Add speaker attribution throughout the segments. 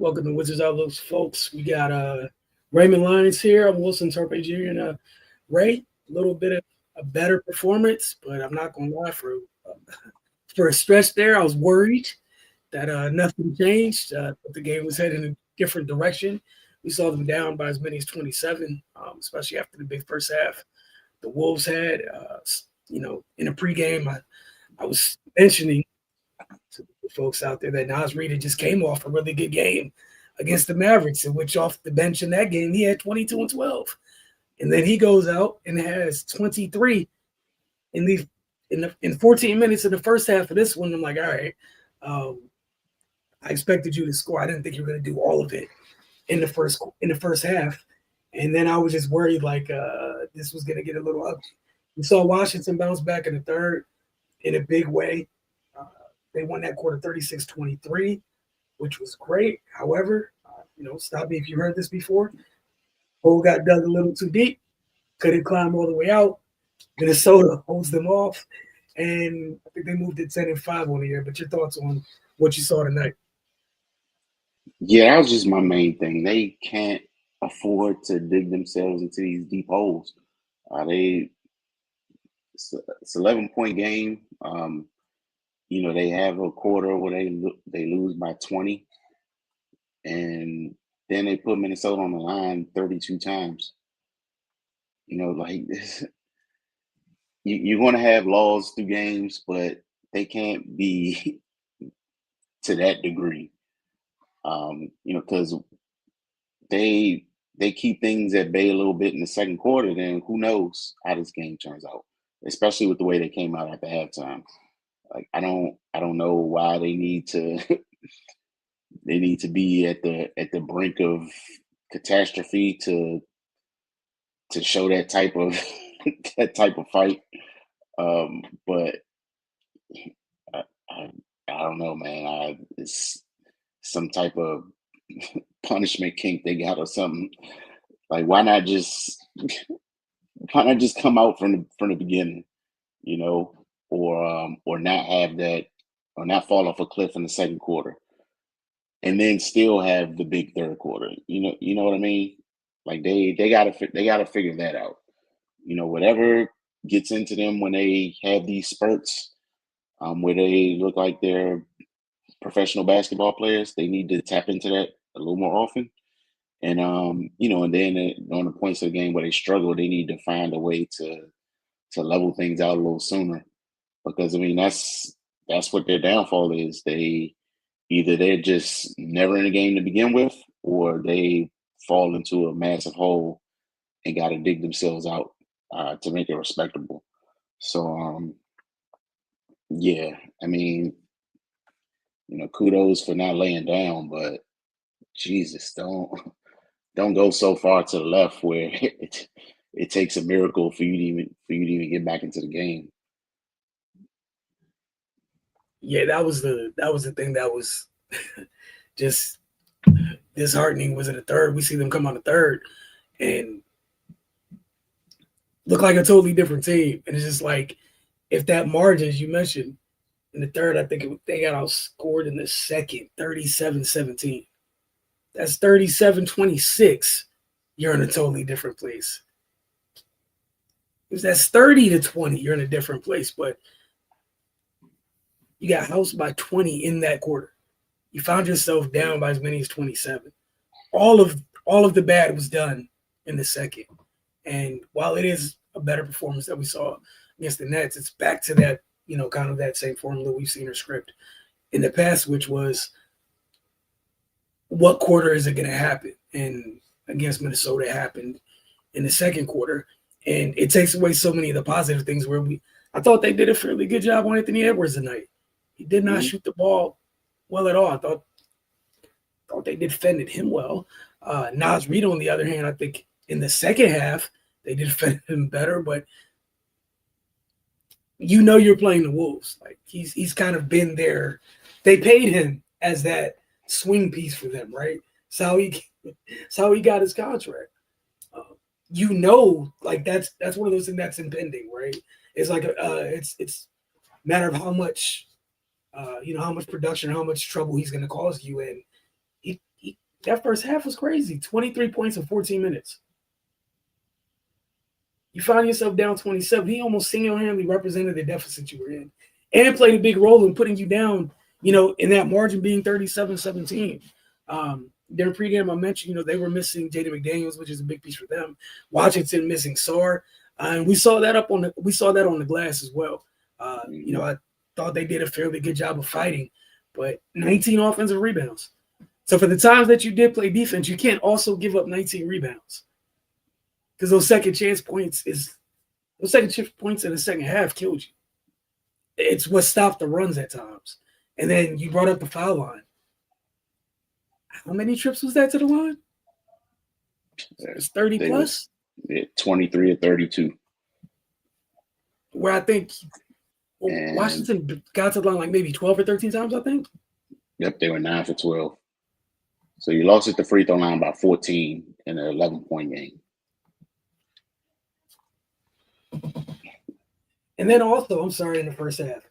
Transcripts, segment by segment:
Speaker 1: Welcome to Wizards Outlook, folks. We got Raymond Lyons here. I'm Wilson Torpe Jr. and Ray. A little bit of a better performance, but I'm not going to lie, for a stretch there, I was worried that nothing changed. But the game was heading in a different direction. We saw them down by as many as 27, especially after the big first half. The Wolves had, in a pregame, I was mentioning to the folks out there that Nas Reed just came off a really good game against the Mavericks, in which off the bench in that game he had 22 and 12, and then he goes out and has 23 in 14 minutes of the first half of this one. I'm like, all right, I expected you to score. I didn't think you were going to do all of it in the first half, and then I was just worried this was going to get a little ugly. We saw Washington bounce back in the third in a big way. They won that quarter 36-23, which was great. However, stop me if you heard this before. Hole got dug a little too deep, couldn't climb all the way out. Minnesota holds them off, and I think they moved to 10-5 on the year. But your thoughts on what you saw tonight?
Speaker 2: Yeah, that was just my main thing. They can't afford to dig themselves into these deep holes. They it's 11-point game. They have a quarter where they lose by 20, and then they put Minnesota on the line 32 times. Like this, you're going to have laws through games, but they can't be to that degree. Because they keep things at bay a little bit in the second quarter, then who knows how this game turns out, especially with the way they came out at the halftime. Like I don't know why they need to they need to be at the brink of catastrophe to show that type of that type of fight. But I, I, I don't know, man. It's some type of punishment kink they got or something. Like why not just come out from the beginning, you know, or not have that, or not fall off a cliff in the second quarter, and then still have the big third quarter. You know what I mean? Like they gotta figure that out. Whatever gets into them when they have these spurts, where they look like they're professional basketball players, they need to tap into that a little more often. And then on the points of the game where they struggle, they need to find a way to level things out a little sooner. Because I mean that's what their downfall is. They're just never in a game to begin with, or they fall into a massive hole and got to dig themselves out to make it respectable. So yeah, I mean, kudos for not laying down, but Jesus, don't go so far to the left where it takes a miracle for you to even get back into the game.
Speaker 1: Yeah, that was the thing that was just disheartening. Was in the third? We see them come on the third and look like a totally different team, and it's just like if that margin, as you mentioned, in the third, I think they got outscored in the second 37-17. That's 37-26. You're in a totally different place. If that's 30-20, you're in a different place. But you got housed by 20 in that quarter. You found yourself down by as many as 27. All of the bad was done in the second. And while it is a better performance that we saw against the Nets, it's back to that, kind of that same formula we've seen in script in the past, which was what quarter is it going to happen? And against Minnesota, it happened in the second quarter. And it takes away so many of the positive things where I thought they did a fairly good job on Anthony Edwards tonight. He did not
Speaker 2: Mhm.
Speaker 1: shoot the ball well at all. I thought they defended him well. Nas Reed, on the other hand, I think in the second half, they defended him better, but you're playing the Wolves. Like he's kind of been there. They paid him as that swing piece for them, right? It's how he got his contract. Uh, like that's one of those things that's impending, right? It's like it's a matter of how much how much production, how much trouble he's going to cause you, and he That first half was crazy. 23 points in 14 minutes. You find yourself down 27. He almost single-handedly represented the deficit you were in and played a big role in putting you down, in that margin being 37-17. During pregame, I mentioned, they were missing Jaden McDaniels, which is a big piece for them. Washington missing Sarr. And we saw that on the glass as well. I thought they did a fairly good job of fighting, but 19 offensive rebounds. So for the times that you did play defense, you can't also give up 19 rebounds. Because those second chance points in the second half killed you. It's what stopped the runs at times. And then you brought up the foul line. How many trips was that to the line? It's 30 plus?
Speaker 2: 23 or 32.
Speaker 1: Where I think Washington got to the line like maybe 12 or 13 times, I think.
Speaker 2: Yep, they were 9 for 12. So you lost at the free throw line by 14 in an 11-point game.
Speaker 1: And then also, I'm sorry, in the first half.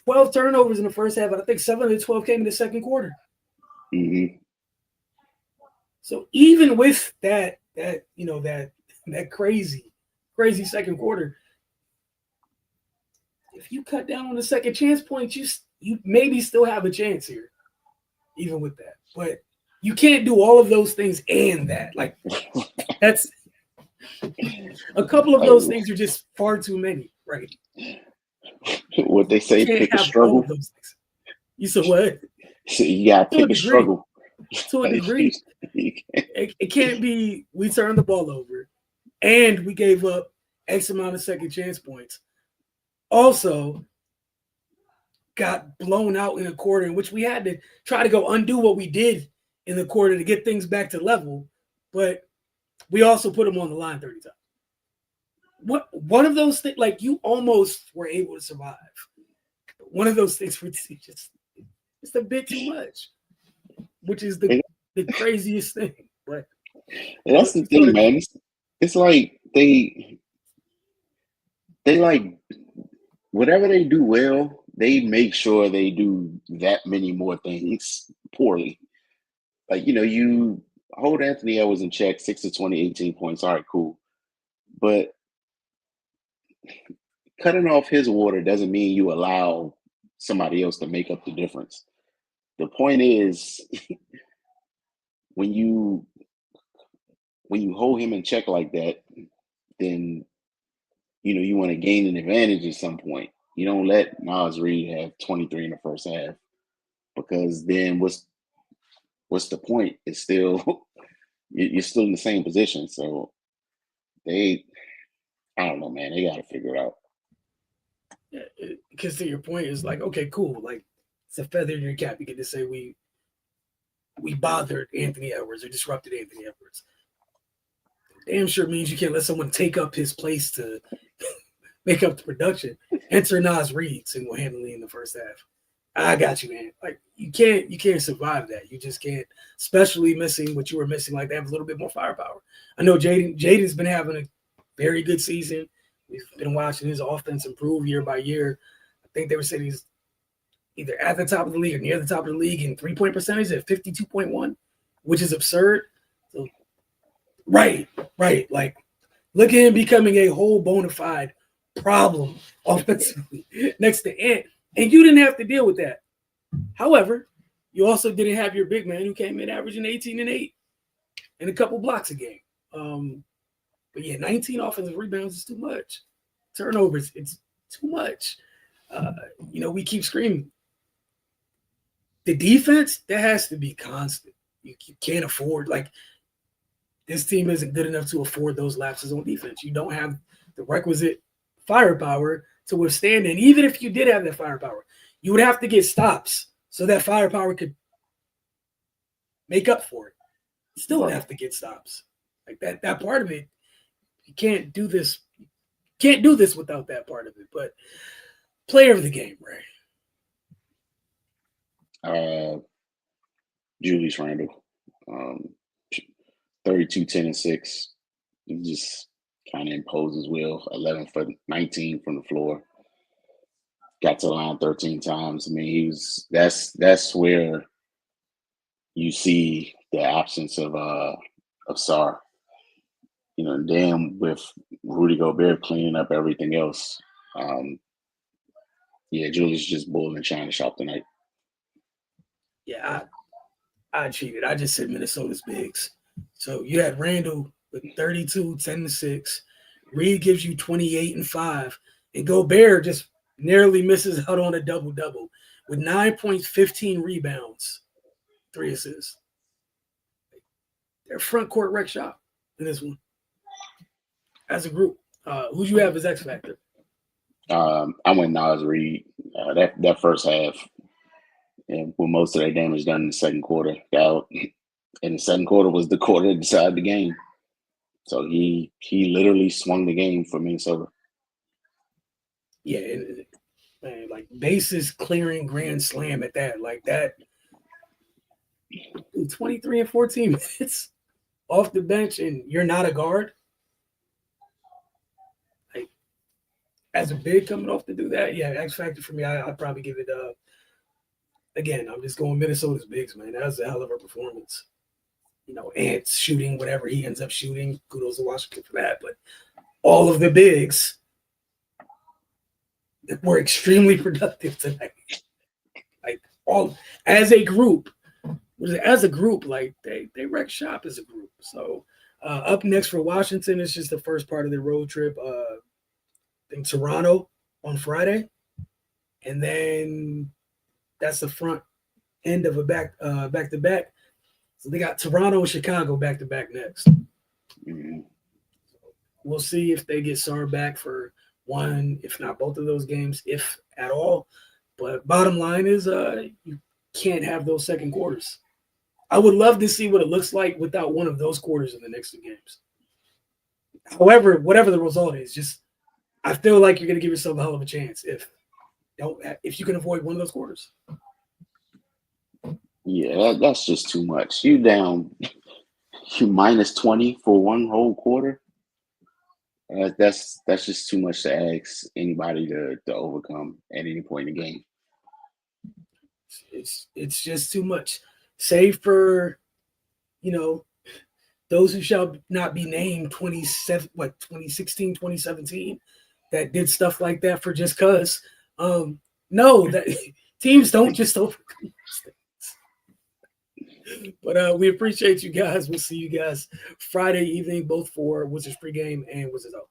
Speaker 1: 12 turnovers in the first half, and I think 7 of the 12 came in the second quarter.
Speaker 2: Mm-hmm.
Speaker 1: So even with that crazy second quarter, if you cut down on the second chance points, you maybe still have a chance here, even with that. But you can't do all of those things and that. Like, that's a couple of those things are just far too many, right?
Speaker 2: What they say, pick a struggle.
Speaker 1: All of those things. You said what?
Speaker 2: So you got to pick a struggle.
Speaker 1: To a degree. It can't be we turned the ball over and we gave up X amount of second chance points. Also, got blown out in a quarter in which we had to try to go undo what we did in the quarter to get things back to level, but we also put them on the line 30 times. One of those things, like, you almost were able to survive. One of those things were just a bit too much, which is the craziest thing. But
Speaker 2: that's the thing, man. It's like they like whatever they do well, they make sure they do that many more things poorly. Like, you hold Anthony Edwards in check, 6 of 20, 18 points. All right, cool. But cutting off his water doesn't mean you allow somebody else to make up the difference. The point is, when you hold him in check like that, then you want to gain an advantage at some point. You don't let Nas Reed have 23 in the first half, because then what's the point? It's still you're still in the same position. So I don't know, man. They got to figure it out.
Speaker 1: Yeah, because to your point, is like, okay, cool. Like, it's a feather in your cap. You get to say we bothered Anthony Edwards or disrupted Anthony Edwards. Damn sure means you can't let someone take up his place to make up the production. Enter Nas Reed single-handedly in the first half. I got you, man. Like, you can't survive that. You just can't, especially missing what you were missing. Like, they have a little bit more firepower. I know Jaden's been having a very good season. We've been watching his offense improve year by year. I think they were saying he's either at the top of the league or near the top of the league in three-point percentage at 52.1, which is absurd. So, right. Like, look at him becoming a whole bona fide problem offensively next to Ant. And you didn't have to deal with that. However, you also didn't have your big man who came in averaging 18 and 8 and a couple blocks a game. But yeah, 19 offensive rebounds is too much. Turnovers, it's too much. We keep screaming. The defense, that has to be constant. You can't afford, like, this team isn't good enough to afford those lapses on defense. You don't have the requisite firepower to withstand it. And even if you did have that firepower, you would have to get stops so that firepower could make up for it. You still have to get stops. Like, that part of it, you can't do this. Can't do this without that part of it. But player of the game, Ray.
Speaker 2: Julius Randle, 32, 10, and 6. He just kind of imposed his will. 11 for 19 from the floor. Got to the line 13 times. I mean, that's where you see the absence of Sar. You know, then with Rudy Gobert cleaning up everything else, yeah, Julius just bull in China shop tonight.
Speaker 1: Yeah, I cheated. I just said Minnesota's bigs. So you had Randall with 32, 10 to 6. Reed gives you 28 and 5. And Gobert just narrowly misses out on a double-double with 9 points, 15 rebounds, 3 assists. They're front court wreck shop in this one as a group. Who do you have as X Factor?
Speaker 2: I went Nas Reed. That first half, and when most of their damage done in the second quarter. And the second quarter was the quarter that decided the game. So he literally swung the game for Minnesota.
Speaker 1: Yeah, man, like bases clearing grand slam at that, like that. 23 and 14 minutes off the bench, and you're not a guard. Like as a big coming off to do that, yeah, X Factor for me. I'd probably give it. Again, I'm just going Minnesota's bigs, man. That was a hell of a performance. You know, Ant's shooting whatever he ends up shooting. Kudos to Washington for that. But all of the bigs were extremely productive tonight. Like all as a group, like they wreck shop as a group. So up next for Washington is just the first part of their road trip. I think Toronto on Friday, and then that's the front end of a back to back. So they got Toronto and Chicago back to back next.
Speaker 2: Mm-hmm.
Speaker 1: We'll see if they get Sar back for one, if not both of those games, if at all. But bottom line is you can't have those second quarters. I would love to see what it looks like without one of those quarters in the next 2 games. However, whatever the result is, just I feel like you're going to give yourself a hell of a chance if you can avoid one of those quarters.
Speaker 2: Yeah, that's just too much. You down, you minus 20 for one whole quarter. That's just too much to ask anybody to overcome at any point in the game.
Speaker 1: It's just too much. Save for, those who shall not be named 2016, 2017 that did stuff like that for just cause. No, that teams don't just overcome things. But we appreciate you guys. We'll see you guys Friday evening, both for Wizards pregame and Wizards out.